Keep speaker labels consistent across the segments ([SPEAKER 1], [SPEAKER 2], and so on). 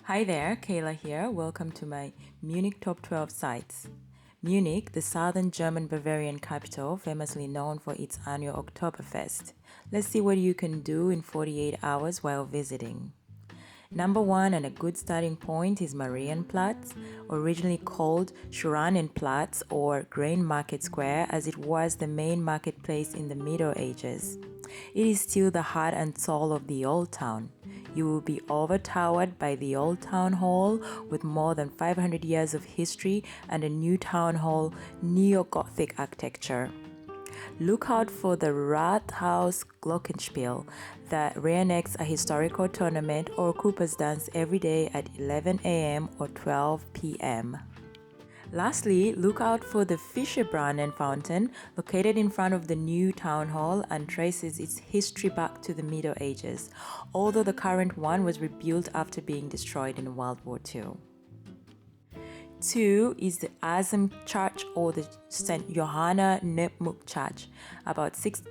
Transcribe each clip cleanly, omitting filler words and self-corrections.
[SPEAKER 1] Hi there, Kayla here. Welcome to my Munich Top 12 Sites. Munich, the southern German Bavarian capital, famously known for its annual Oktoberfest. Let's see what you can do in 48 hours while visiting. Number one, and a good starting point, is Marienplatz, originally called Schranenplatz or Grain Market Square, as it was the main marketplace in the Middle Ages. It is still the heart and soul of the old town. You will be overtowered by the old town hall with more than 500 years of history and a new town hall neo-Gothic architecture. Look out for the Rathaus Glockenspiel that reenacts a historical tournament or Cooper's dance every day at 11 a.m. or 12 p.m. Lastly, look out for the Fischerbrunnen fountain located in front of the new town hall and traces its history back to the Middle Ages, although the current one was rebuilt after being destroyed in World War II. 2 is the Asem Church or the St. Johanna Nepmuk Church, about 6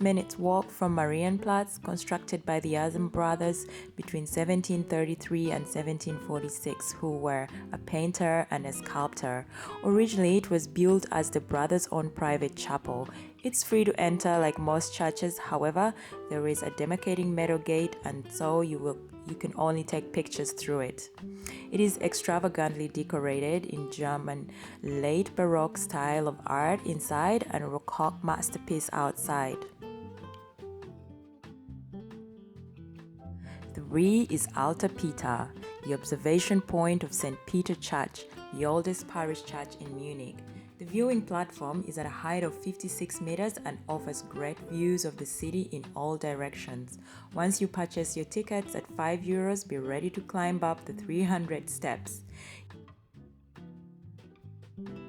[SPEAKER 1] minutes walk from Marienplatz, constructed by the Asem brothers between 1733 and 1746, who were a painter and a sculptor. Originally, it was built as the brothers' own private chapel. It's free to enter like most churches, however, there is a demarcating metal gate and so you can only take pictures through it. It is extravagantly decorated in German late Baroque style of art inside and Rococo masterpiece outside. 3 is Alter Peter, the observation point of St. Peter Church, the oldest parish church in Munich. The viewing platform is at a height of 56 meters and offers great views of the city in all directions. Once you purchase your tickets at €5, be ready to climb up the 300 steps.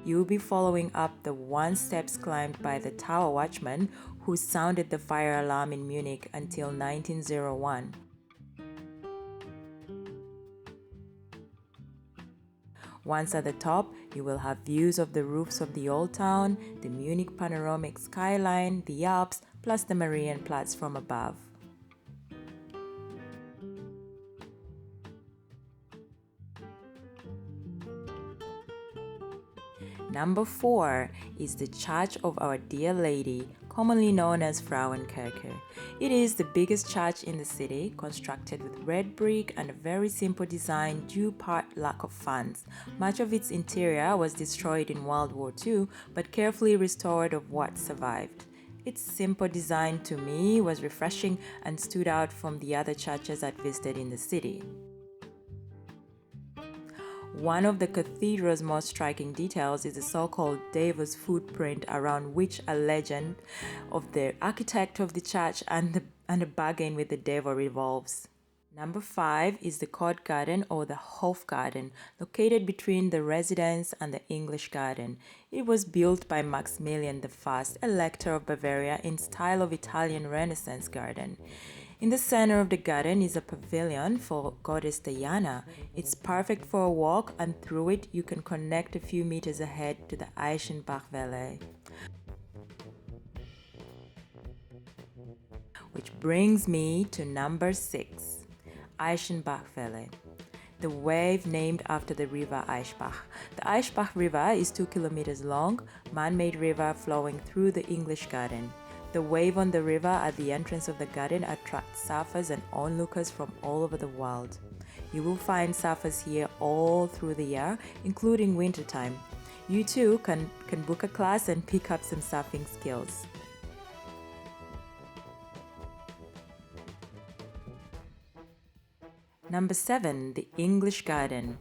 [SPEAKER 1] You'll be following up the 1 steps climbed by the tower watchman who sounded the fire alarm in Munich until 1901. Once at the top, you will have views of the roofs of the old town, the Munich panoramic skyline, the Alps, plus the Marienplatz from above. Number 4 is the Church of Our Dear Lady, commonly known as Frauenkirche. It is the biggest church in the city, constructed with red brick and a very simple design due part lack of funds. Much of its interior was destroyed in World War II, but carefully restored of what survived. Its simple design to me was refreshing and stood out from the other churches I'd visited in the city. One of the cathedral's most striking details is the so-called Devil's footprint, around which a legend of the architect of the church and a bargain with the devil revolves. Number 5 is the Court Garden or the Hofgarten, located between the residence and the English Garden. It was built by Maximilian I, Elector of Bavaria, in style of Italian Renaissance garden. In the center of the garden is a pavilion for goddess Diana. It's perfect for a walk, and through it you can connect a few meters ahead to the Eichenbach Valley. Which brings me to number 6, Eichenbach Valley. The wave named after the river Eichbach. The Eichbach River is 2 kilometers long, man-made river flowing through the English Garden. The wave on the river at the entrance of the garden attracts surfers and onlookers from all over the world. You will find surfers here all through the year, including wintertime. You too can book a class and pick up some surfing skills. Number 7, the English Garden.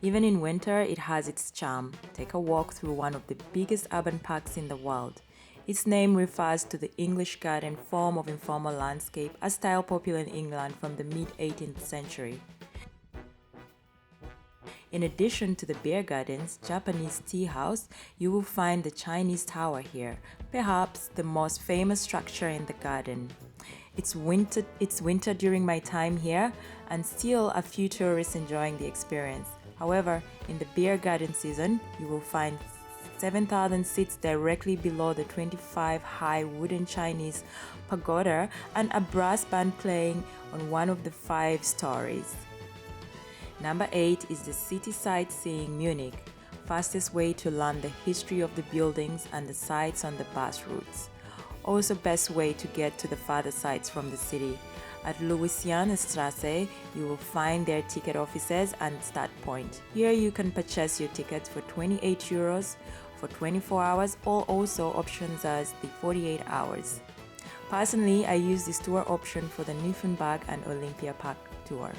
[SPEAKER 1] Even in winter, it has its charm. Take a walk through one of the biggest urban parks in the world. Its name refers to the English garden form of informal landscape, a style popular in England from the mid-18th century. In addition to the beer gardens, Japanese tea house, you will find the Chinese tower here, perhaps the most famous structure in the garden. It's winter during my time here, and still a few tourists enjoying the experience. However, in the beer garden season, you will find 7,000 seats directly below the 25-high wooden Chinese pagoda and a brass band playing on one of the 5 stories. Number 8 is the city sightseeing Munich, fastest way to learn the history of the buildings and the sites on the bus routes. Also best way to get to the farther sites from the city. At Louisianastrasse, you will find their ticket offices and start point. Here you can purchase your tickets for 28 euros for 24 hours or also options as the 48 hours. Personally, I use this tour option for the Nürnberg and Olympia Park tour.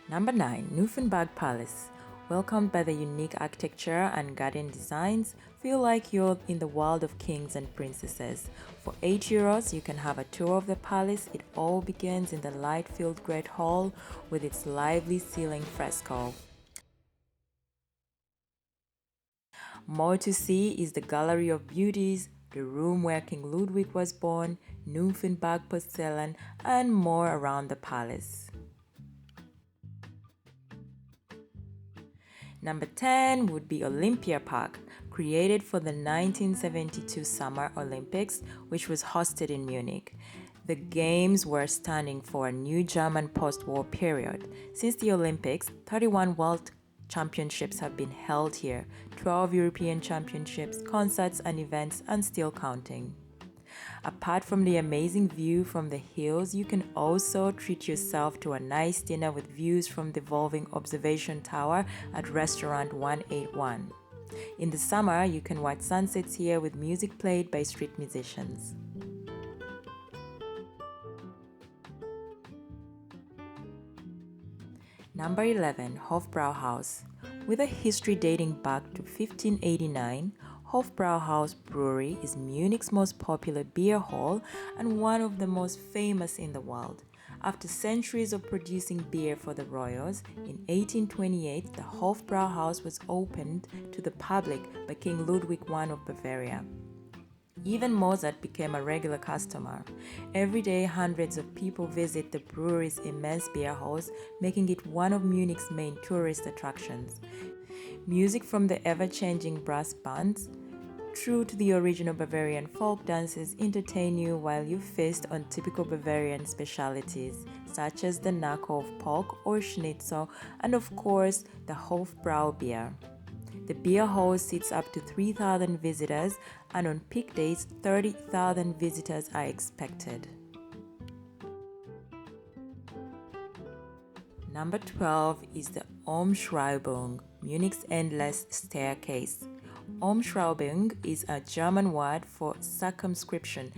[SPEAKER 1] Number 9. Nürnberg Palace. Welcomed by the unique architecture and garden designs, feel like you're in the world of kings and princesses. For 8 euros, you can have a tour of the palace. It all begins in the light-filled Great Hall with its lively ceiling fresco. More to see is the Gallery of Beauties, the room where King Ludwig was born, Nürnberg porcelain, and more around the palace. Number 10 would be Olympia Park, created for the 1972 Summer Olympics, which was hosted in Munich. The Games were standing for a new German post-war period. Since the Olympics, 31 World Championships have been held here, 12 European Championships, concerts and events, and still counting. Apart from the amazing view from the hills, you can also treat yourself to a nice dinner with views from the evolving observation tower at Restaurant 181. In the summer, you can watch sunsets here with music played by street musicians. Number 11. Hofbrauhaus. With a history dating back to 1589, Hofbrauhaus Brewery is Munich's most popular beer hall and one of the most famous in the world. After centuries of producing beer for the royals, in 1828 the Hofbrauhaus was opened to the public by King Ludwig I of Bavaria. Even Mozart became a regular customer. Every day, hundreds of people visit the brewery's immense beer halls, making it one of Munich's main tourist attractions. Music from the ever-changing brass bands, true to the original Bavarian folk dances, entertain you while you feast on typical Bavarian specialties, such as the knuckle of pork or schnitzel, and of course, the Hofbrau beer. The beer hall seats up to 3,000 visitors, and on peak days, 30,000 visitors are expected. Number 12 is the Umschreibung, Munich's endless staircase. Umschreibung is a German word for circumscription.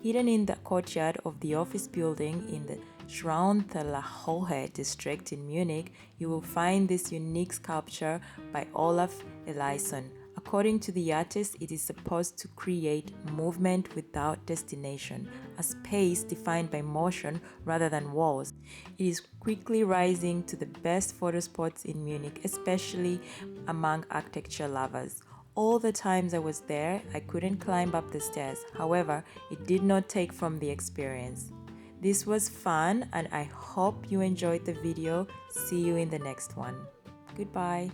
[SPEAKER 1] Hidden in the courtyard of the office building in the Schraunterler district in Munich, you will find this unique sculpture by Olaf Eliasson. According to the artist, it is supposed to create movement without destination, a space defined by motion rather than walls. It is quickly rising to the best photo spots in Munich, especially among architecture lovers. All the times I was there, I couldn't climb up the stairs. However, it did not take from the experience. This was fun and I hope you enjoyed the video. See you in the next one. Goodbye.